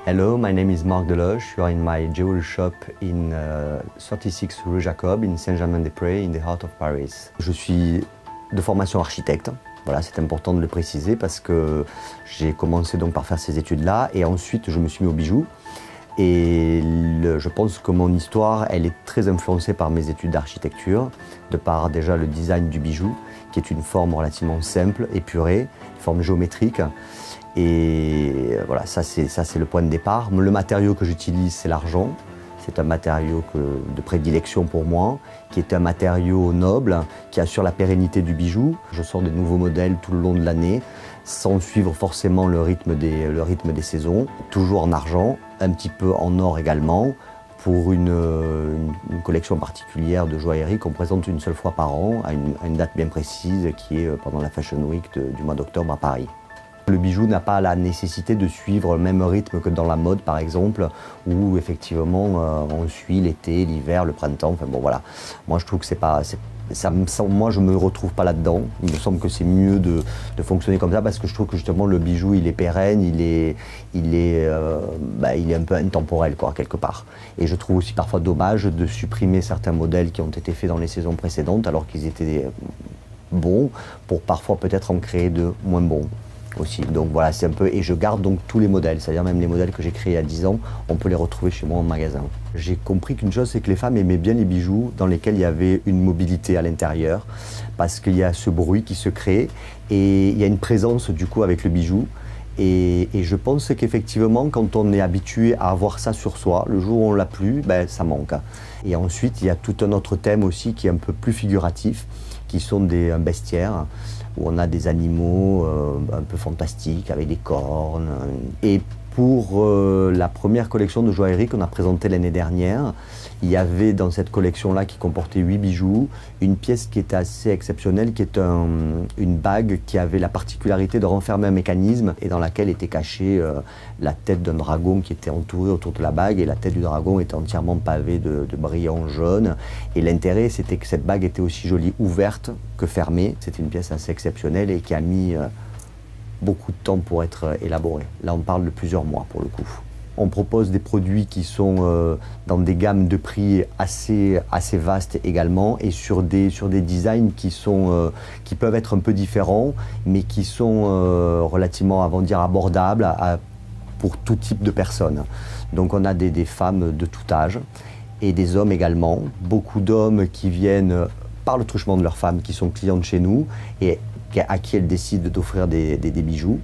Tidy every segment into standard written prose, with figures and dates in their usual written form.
Hello, my name is Marc Deloche. You are in my jewelry shop in 36 rue Jacob, in Saint-Germain-des-Prés, in the heart of Paris. Je suis de formation architecte. Voilà, c'est important de le préciser parce que j'ai commencé donc par faire ces études-là et ensuite je me suis mis aux bijoux. Et je pense que mon histoire, elle est très influencée par mes études d'architecture, de par déjà le design du bijou, qui est une forme relativement simple, épurée, une forme géométrique. Et voilà, ça c'est le point de départ. Le matériau que j'utilise, c'est l'argent. C'est un matériau de prédilection pour moi, qui est un matériau noble, qui assure la pérennité du bijou. Je sors des nouveaux modèles tout le long de l'année, sans suivre forcément le rythme des saisons. Toujours en argent, un petit peu en or également, pour une collection particulière de joaillerie qu'on présente une seule fois par an, à une date bien précise, qui est pendant la Fashion Week du mois d'octobre à Paris. Le bijou n'a pas la nécessité de suivre le même rythme que dans la mode, par exemple, où effectivement on suit l'été, l'hiver, le printemps. Enfin bon, voilà. Moi, je trouve que c'est pas, moi, je me retrouve pas là-dedans. Il me semble que c'est mieux de fonctionner comme ça parce que je trouve que justement le bijou, il est pérenne, il est un peu intemporel, quoi, quelque part. Et je trouve aussi parfois dommage de supprimer certains modèles qui ont été faits dans les saisons précédentes alors qu'ils étaient bons pour parfois peut-être en créer de moins bons. Aussi. Donc voilà, c'est un peu, et je garde donc tous les modèles, c'est-à-dire même les modèles que j'ai créés il y a 10 ans, on peut les retrouver chez moi en magasin. J'ai compris qu'une chose, c'est que les femmes aimaient bien les bijoux dans lesquels il y avait une mobilité à l'intérieur, parce qu'il y a ce bruit qui se crée, et il y a une présence du coup avec le bijou. Et je pense qu'effectivement, quand on est habitué à avoir ça sur soi, le jour où on l'a plus, ben, ça manque. Et ensuite, il y a tout un autre thème aussi qui est un peu plus figuratif, qui sont un bestiaire, où on a des animaux un peu fantastiques, avec des cornes. Et pour la première collection de joaillerie qu'on a présentée l'année dernière, il y avait dans cette collection-là qui comportait 8 bijoux, une pièce qui était assez exceptionnelle, qui est une bague qui avait la particularité de renfermer un mécanisme et dans laquelle était cachée la tête d'un dragon qui était entourée autour de la bague et la tête du dragon était entièrement pavée de brillants jaunes. Et l'intérêt, c'était que cette bague était aussi jolie ouverte que fermée. C'était une pièce assez exceptionnelle et qui a mis beaucoup de temps pour être élaborée. Là, on parle de plusieurs mois pour le coup. On propose des produits qui sont dans des gammes de prix assez vastes également et sur des designs qui peuvent être un peu différents mais qui sont relativement, abordables pour tout type de personnes. Donc on a des femmes de tout âge et des hommes également. Beaucoup d'hommes qui viennent par le truchement de leurs femmes qui sont clientes chez nous et à qui elles décident d'offrir des bijoux.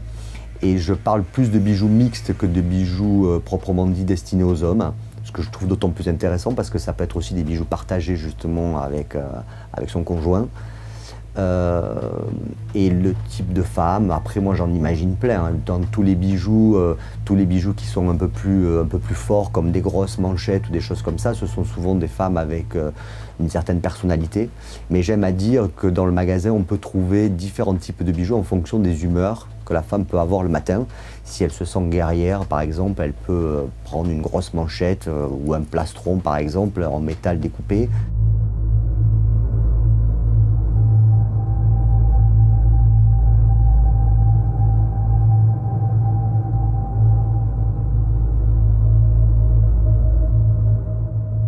Et je parle plus de bijoux mixtes que de bijoux proprement dit destinés aux hommes, ce que je trouve d'autant plus intéressant parce que ça peut être aussi des bijoux partagés justement avec son conjoint. Et le type de femme, après moi j'en imagine plein, hein. Dans tous les bijoux qui sont un peu plus forts comme des grosses manchettes ou des choses comme ça, ce sont souvent des femmes avec une certaine personnalité. Mais j'aime à dire que dans le magasin on peut trouver différents types de bijoux en fonction des humeurs que la femme peut avoir le matin. Si elle se sent guerrière par exemple, elle peut prendre une grosse manchette ou un plastron par exemple en métal découpé.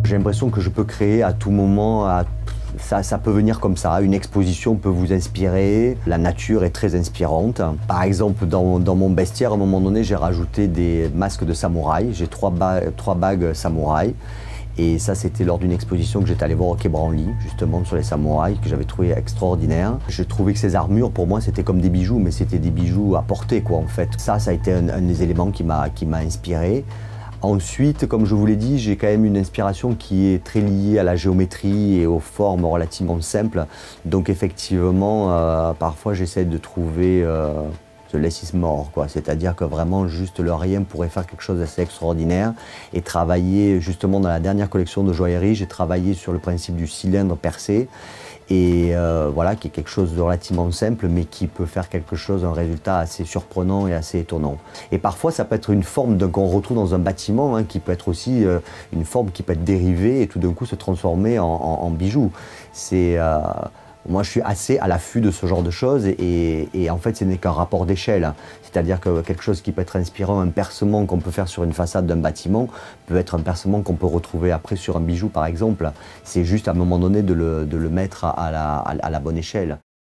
J'ai l'impression que je peux créer à tout moment, ça peut venir comme ça, une exposition peut vous inspirer, la nature est très inspirante. Par exemple, dans mon bestiaire, à un moment donné, j'ai rajouté des masques de samouraï, j'ai trois bagues samouraï. Et ça, c'était lors d'une exposition que j'étais allé voir au Quai Branly, justement sur les samouraïs, que j'avais trouvé extraordinaire. Je trouvais que ces armures, pour moi, c'était comme des bijoux, mais c'était des bijoux à porter, quoi, en fait. Ça a été un des éléments qui m'a inspiré. Ensuite, comme je vous l'ai dit, j'ai quand même une inspiration qui est très liée à la géométrie et aux formes relativement simples. Donc effectivement, parfois j'essaie de trouver the less is more, quoi. C'est-à-dire que vraiment juste le rien pourrait faire quelque chose d'assez extraordinaire. Et travailler justement dans la dernière collection de joaillerie, j'ai travaillé sur le principe du cylindre percé. Et voilà, qui est quelque chose de relativement simple, mais qui peut faire quelque chose, un résultat assez surprenant et assez étonnant. Et parfois, ça peut être une forme qu'on retrouve dans un bâtiment, hein, qui peut être aussi une forme qui peut être dérivée et tout d'un coup se transformer en bijou. Moi, je suis assez à l'affût de ce genre de choses et en fait, ce n'est qu'un rapport d'échelle. C'est-à-dire que quelque chose qui peut être inspirant, un percement qu'on peut faire sur une façade d'un bâtiment, peut être un percement qu'on peut retrouver après sur un bijou, par exemple. C'est juste à un moment donné de le mettre à la bonne échelle.